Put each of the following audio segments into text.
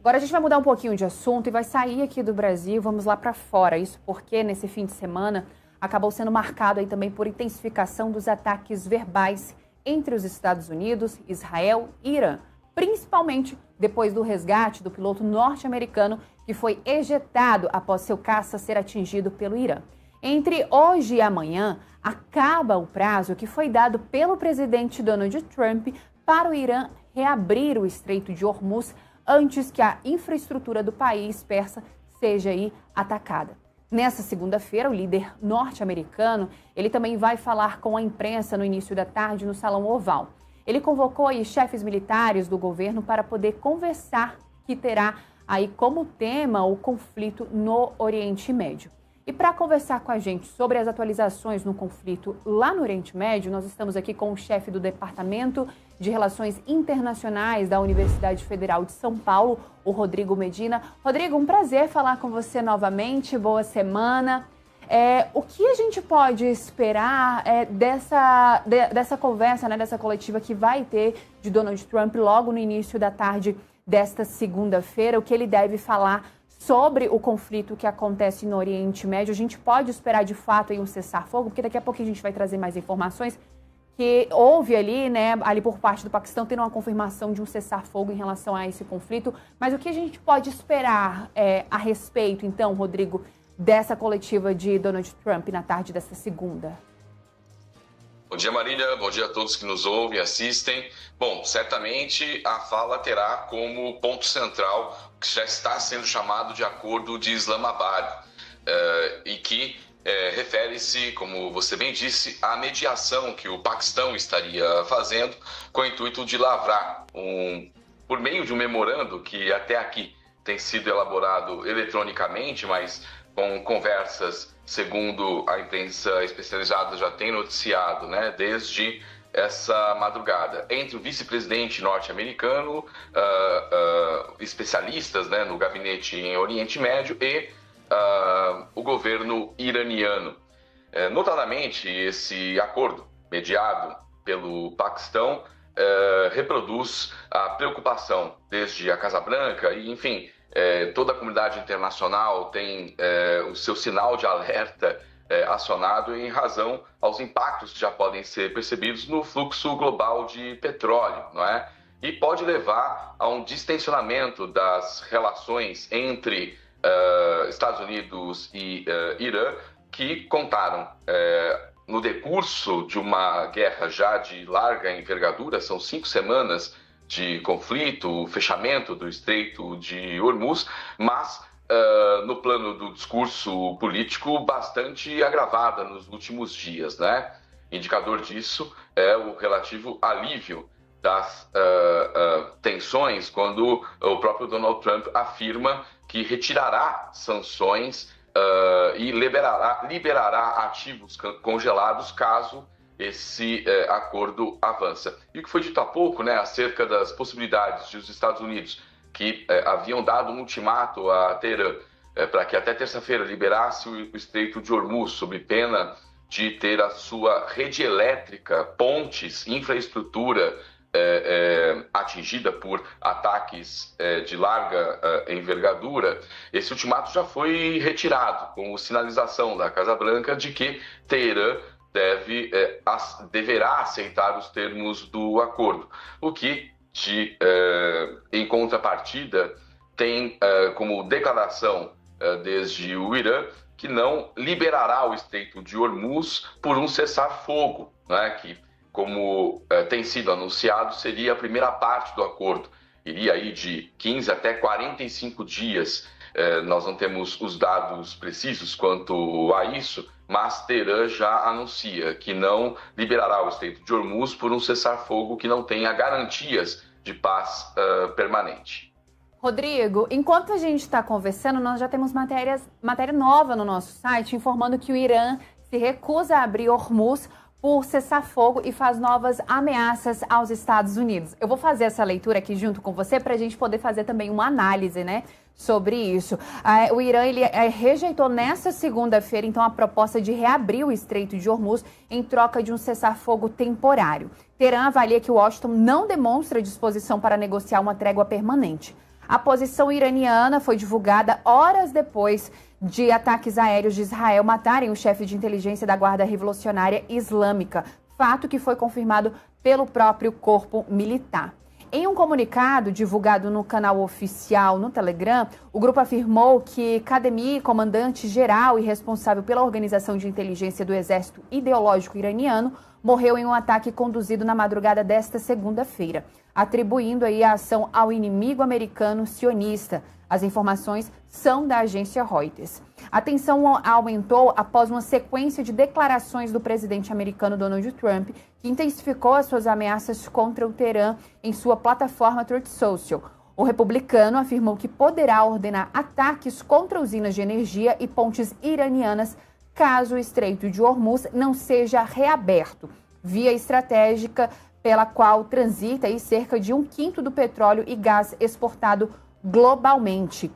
Agora a gente vai mudar um pouquinho de assunto e vai sair aqui do Brasil, vamos lá para fora. Isso porque nesse fim de semana acabou sendo marcado aí também por intensificação dos ataques verbais entre os Estados Unidos, Israel e Irã, principalmente depois do resgate do piloto norte-americano que foi ejetado após seu caça ser atingido pelo Irã. Entre hoje e amanhã, acaba o prazo que foi dado pelo presidente Donald Trump para o Irã reabrir o Estreito de Hormuz antes que a infraestrutura do país persa seja aí atacada. Nessa segunda-feira, o líder norte-americano, ele também vai falar com a imprensa no início da tarde no Salão Oval. Ele convocou aí chefes militares do governo para poder conversar, que terá aí como tema o conflito no Oriente Médio. E para conversar com a gente sobre as atualizações no conflito lá no Oriente Médio, nós estamos aqui com o chefe do Departamento de Relações Internacionais da Universidade Federal de São Paulo, o Rodrigo Medina. Rodrigo, um prazer falar com você novamente, boa semana. O que a gente pode esperar dessa conversa, dessa coletiva que vai ter de Donald Trump logo no início da tarde desta segunda-feira, o que ele deve falar sobre o conflito que acontece no Oriente Médio? A gente pode esperar de fato aí um cessar-fogo, porque daqui a pouco a gente vai trazer mais informações que houve ali, ali por parte do Paquistão, tendo uma confirmação de um cessar-fogo em relação a esse conflito. Mas o que a gente pode esperar a respeito, então, Rodrigo, dessa coletiva de Donald Trump na tarde desta segunda? Bom dia, Marília. Bom dia a todos que nos ouvem e assistem. Bom, certamente a fala terá como ponto central o que já está sendo chamado de Acordo de Islamabad, e que refere-se, como você bem disse, à mediação que o Paquistão estaria fazendo com o intuito de lavrar, por meio de um memorando que até aqui tem sido elaborado eletronicamente, mas com conversas, segundo a imprensa especializada já tem noticiado, desde essa madrugada, entre o vice-presidente norte-americano, especialistas no gabinete em Oriente Médio e o governo iraniano. Notadamente, esse acordo mediado pelo Paquistão reproduz a preocupação desde a Casa Branca e, enfim, toda a comunidade internacional tem o seu sinal de alerta acionado em razão aos impactos que já podem ser percebidos no fluxo global de petróleo, não é? E pode levar a um distensionamento das relações entre Estados Unidos e Irã, que contaram no decurso de uma guerra já de larga envergadura, são 5 semanas de conflito, fechamento do Estreito de Hormuz, mas no plano do discurso político bastante agravada nos últimos dias, Indicador disso é o relativo alívio das tensões quando o próprio Donald Trump afirma que retirará sanções e liberará ativos congelados caso esse acordo avança. E o que foi dito há pouco, acerca das possibilidades de os Estados Unidos, que haviam dado um ultimato a Teherã para que até terça-feira liberasse o Estreito de Hormuz, sob pena de ter a sua rede elétrica, pontes, infraestrutura atingida por ataques de larga envergadura. Esse ultimato já foi retirado, com sinalização da Casa Branca de que Teherã deverá aceitar os termos do acordo, o que, em contrapartida, tem como declaração desde o Irã que não liberará o Estreito de Hormuz por um cessar-fogo, que, como tem sido anunciado, seria a primeira parte do acordo. Iria aí de 15 até 45 dias. Nós não temos os dados precisos quanto a isso, mas Teherã já anuncia que não liberará o Estreito de Hormuz por um cessar-fogo que não tenha garantias de paz permanente. Rodrigo, enquanto a gente está conversando, nós já temos matéria nova no nosso site informando que o Irã se recusa a abrir Hormuz por cessar fogo e faz novas ameaças aos Estados Unidos. Eu vou fazer essa leitura aqui junto com você para a gente poder fazer também uma análise, sobre isso. O Irã ele rejeitou nessa segunda-feira, então, a proposta de reabrir o Estreito de Hormuz em troca de um cessar-fogo temporário. Teherã avalia que Washington não demonstra disposição para negociar uma trégua permanente. A posição iraniana foi divulgada horas depois de ataques aéreos de Israel matarem o chefe de inteligência da Guarda Revolucionária Islâmica, fato que foi confirmado pelo próprio corpo militar. Em um comunicado divulgado no canal oficial no Telegram, o grupo afirmou que Kademi, comandante-geral e responsável pela organização de inteligência do exército ideológico iraniano, morreu em um ataque conduzido na madrugada desta segunda-feira, atribuindo aí a ação ao inimigo americano sionista. As informações são da agência Reuters. A tensão aumentou após uma sequência de declarações do presidente americano Donald Trump, que intensificou as suas ameaças contra o Teherã em sua plataforma Truth Social. O republicano afirmou que poderá ordenar ataques contra usinas de energia e pontes iranianas caso o Estreito de Hormuz não seja reaberto, via estratégica pela qual transita aí cerca de 1/5 do petróleo e gás exportado globalmente.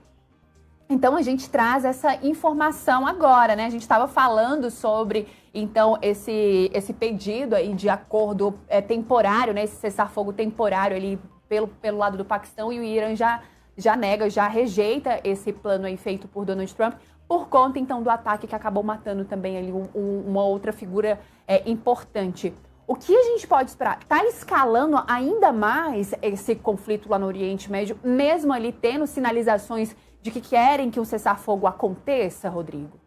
Então a gente traz essa informação agora, né? A gente estava falando sobre, então, esse pedido aí de acordo temporário, né? Esse cessar-fogo temporário ali pelo lado do Paquistão, e o Irã já nega, já rejeita esse plano aí feito por Donald Trump, por conta, então, do ataque que acabou matando também ali uma outra figura importante. O que a gente pode esperar? Está escalando ainda mais esse conflito lá no Oriente Médio, mesmo ali tendo sinalizações de que querem que um cessar-fogo aconteça, Rodrigo?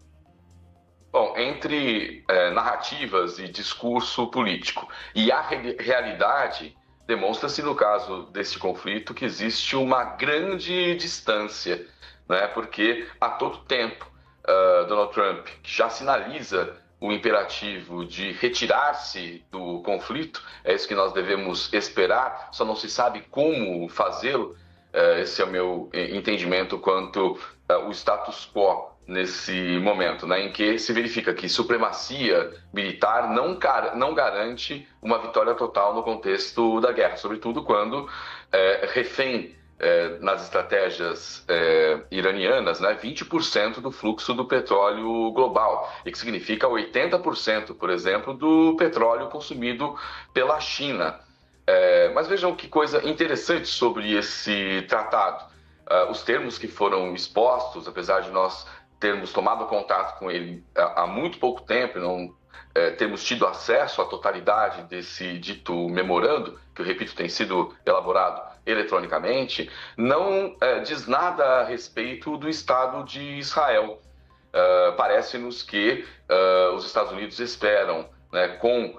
Bom, entre narrativas e discurso político e a realidade, demonstra-se no caso deste conflito que existe uma grande distância, né? Porque a todo tempo Donald Trump, que já sinaliza o imperativo de retirar-se do conflito, é isso que nós devemos esperar, só não se sabe como fazê-lo. Esse é o meu entendimento quanto ao status quo nesse momento, né, em que se verifica que supremacia militar não garante uma vitória total no contexto da guerra, sobretudo quando refém nas estratégias iranianas, né, 20% do fluxo do petróleo global, e que significa 80%, por exemplo, do petróleo consumido pela China. Mas vejam que coisa interessante sobre esse tratado. Os termos que foram expostos, apesar de nós termos tomado contato com ele há muito pouco tempo e não termos tido acesso à totalidade desse dito memorando, que eu repito, tem sido elaborado eletronicamente, não diz nada a respeito do Estado de Israel. Parece-nos que os Estados Unidos esperam, né, com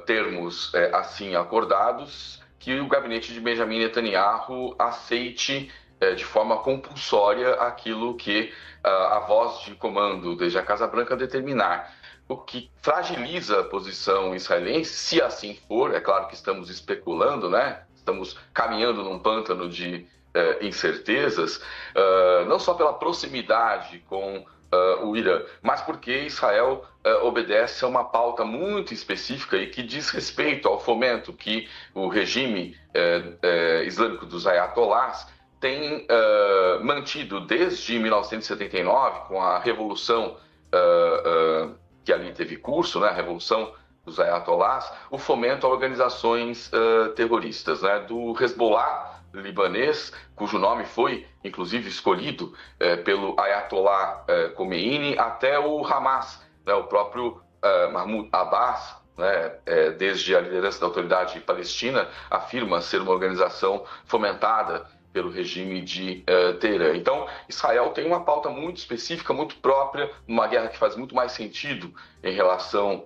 termos assim acordados, que o gabinete de Benjamin Netanyahu aceite de forma compulsória aquilo que a voz de comando desde a Casa Branca determinar, o que fragiliza a posição israelense, se assim for. É claro que estamos especulando, né? Estamos caminhando num pântano de incertezas, não só pela proximidade com o Irã, mas porque Israel obedece a uma pauta muito específica e que diz respeito ao fomento que o regime islâmico dos ayatolás tem mantido desde 1979, com a revolução que ali teve curso, né, a revolução dos ayatolás, o fomento a organizações terroristas, né, do Hezbollah libanês, cujo nome foi, inclusive, escolhido pelo Ayatollah Khomeini, até o Hamas, né, o próprio Mahmoud Abbas, né, desde a liderança da autoridade palestina, afirma ser uma organização fomentada pelo regime de Teherã. Então, Israel tem uma pauta muito específica, muito própria, numa guerra que faz muito mais sentido em relação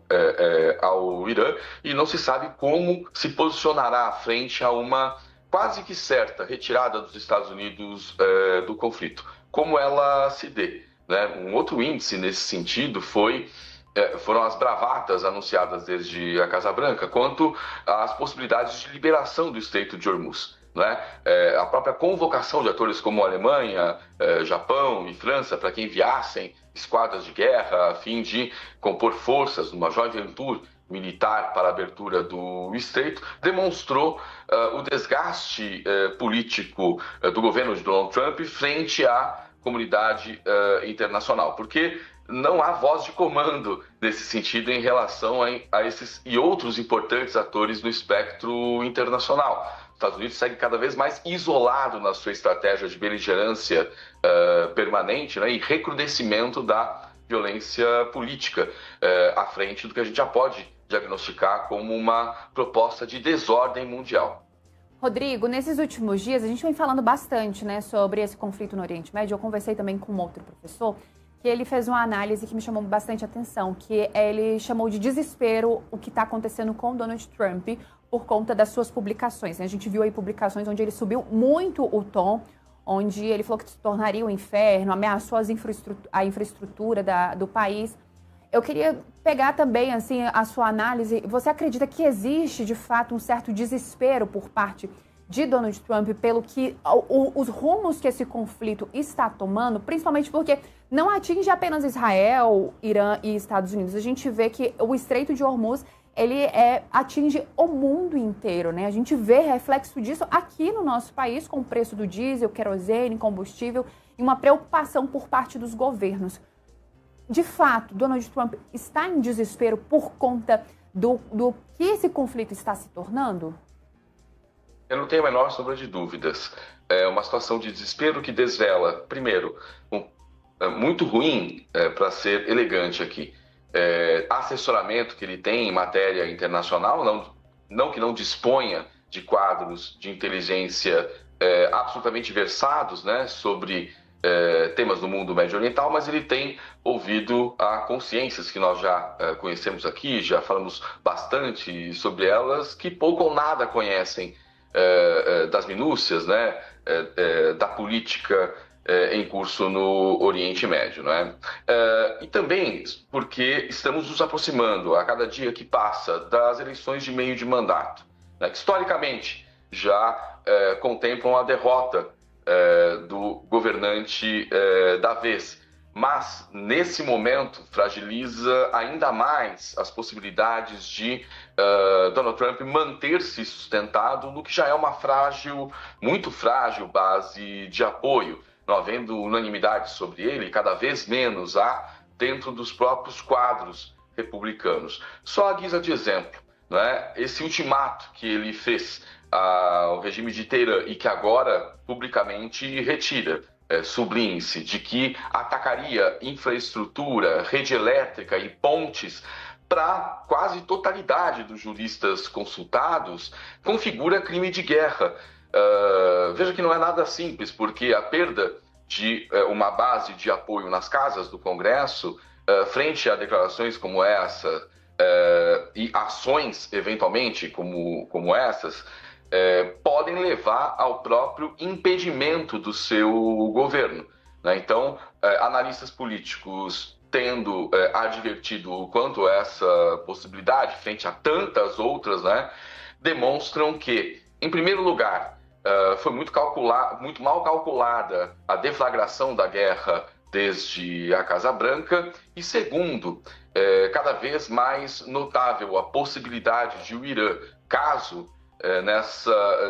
ao Irã, e não se sabe como se posicionará frente a uma quase que certa retirada dos Estados Unidos do conflito. Como ela se dê, né? Um outro índice nesse sentido foram as bravatas anunciadas desde a Casa Branca quanto às possibilidades de liberação do Estreito de Hormuz. Né? A própria convocação de atores como Alemanha, Japão e França para que enviassem esquadras de guerra a fim de compor forças numa joint venture militar para a abertura do Estreito, demonstrou o desgaste político do governo de Donald Trump frente à comunidade internacional, porque não há voz de comando nesse sentido em relação a esses e outros importantes atores no espectro internacional. Estados Unidos segue cada vez mais isolado na sua estratégia de beligerância permanente, né, e recrudescimento da violência política à frente do que a gente já pode diagnosticar como uma proposta de desordem mundial. Rodrigo, nesses últimos dias a gente vem falando bastante, né, sobre esse conflito no Oriente Médio. Eu conversei também com um outro professor que ele fez uma análise que me chamou bastante atenção, que ele chamou de desespero o que está acontecendo com Donald Trump por conta das suas publicações, né? A gente viu aí publicações onde ele subiu muito o tom, onde ele falou que se tornaria um inferno, ameaçou a infraestrutura do país. Eu queria pegar também assim, a sua análise. Você acredita que existe, de fato, um certo desespero por parte de Donald Trump pelo que os rumos que esse conflito está tomando, principalmente porque não atinge apenas Israel, Irã e Estados Unidos. A gente vê que o Estreito de Hormuz ele atinge o mundo inteiro, né? A gente vê reflexo disso aqui no nosso país, com o preço do diesel, querosene, combustível, e uma preocupação por parte dos governos. De fato, Donald Trump está em desespero por conta do que esse conflito está se tornando? Eu não tenho a menor sombra de dúvidas. É uma situação de desespero que desvela, primeiro, muito ruim, para ser elegante aqui, assessoramento que ele tem em matéria internacional, não que não disponha de quadros de inteligência absolutamente versados, né, sobre temas do mundo médio-oriental, mas ele tem ouvido a consciências que nós já conhecemos aqui, já falamos bastante sobre elas, que pouco ou nada conhecem das minúcias, né, da política em curso no Oriente Médio, não é? E também porque estamos nos aproximando, a cada dia que passa, das eleições de meio de mandato, né, que historicamente já contemplam a derrota do governante da vez. Mas, nesse momento, fragiliza ainda mais as possibilidades de Donald Trump manter-se sustentado no que já é uma muito frágil base de apoio. Não havendo unanimidade sobre ele, cada vez menos há dentro dos próprios quadros republicanos. Só a guisa de exemplo, não é? Esse ultimato que ele fez ao regime de Teherã e que agora publicamente retira, sublinhe-se, de que atacaria infraestrutura, rede elétrica e pontes para quase totalidade dos juristas consultados, configura crime de guerra. Veja que não é nada simples, porque a perda de uma base de apoio nas casas do Congresso, frente a declarações como essa e ações, eventualmente, como essas, podem levar ao próprio impedimento do seu governo, né? Então, analistas políticos tendo advertido o quanto essa possibilidade, frente a tantas outras, né, demonstram que, em primeiro lugar, foi muito mal calculada a deflagração da guerra desde a Casa Branca, e segundo, cada vez mais notável a possibilidade de o Irã, caso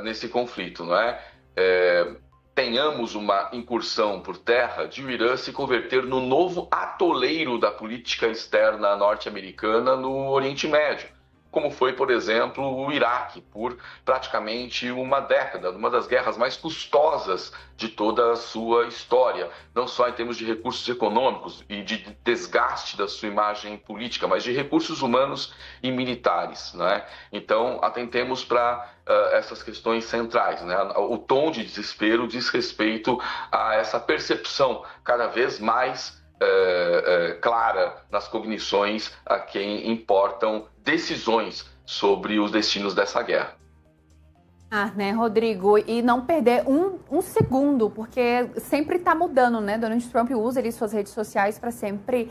nesse conflito, não é? Tenhamos uma incursão por terra, de o Irã se converter no novo atoleiro da política externa norte-americana no Oriente Médio, como foi, por exemplo, o Iraque, por praticamente uma década, uma das guerras mais custosas de toda a sua história, não só em termos de recursos econômicos e de desgaste da sua imagem política, mas de recursos humanos e militares, né? Então, atentemos para essas questões centrais, né? O tom de desespero diz respeito a essa percepção cada vez mais clara nas cognições a quem importam decisões sobre os destinos dessa guerra. Né, Rodrigo? E não perder um segundo, porque sempre está mudando, né? Donald Trump usa ali suas redes sociais para sempre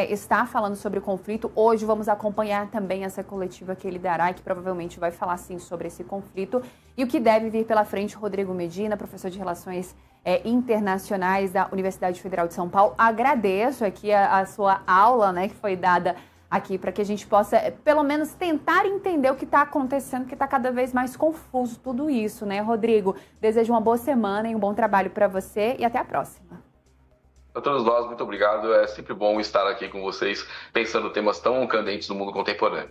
estar falando sobre o conflito. Hoje vamos acompanhar também essa coletiva que ele dará, que provavelmente vai falar, sim, sobre esse conflito e o que deve vir pela frente. Rodrigo Medina, professor de Relações Internacionais da Universidade Federal de São Paulo. Agradeço aqui a sua aula, né, que foi dada aqui, para que a gente possa, pelo menos, tentar entender o que está acontecendo, que está cada vez mais confuso tudo isso, né, Rodrigo? Desejo uma boa semana e um bom trabalho para você e até a próxima. A todos nós, muito obrigado. É sempre bom estar aqui com vocês, pensando em temas tão candentes do mundo contemporâneo.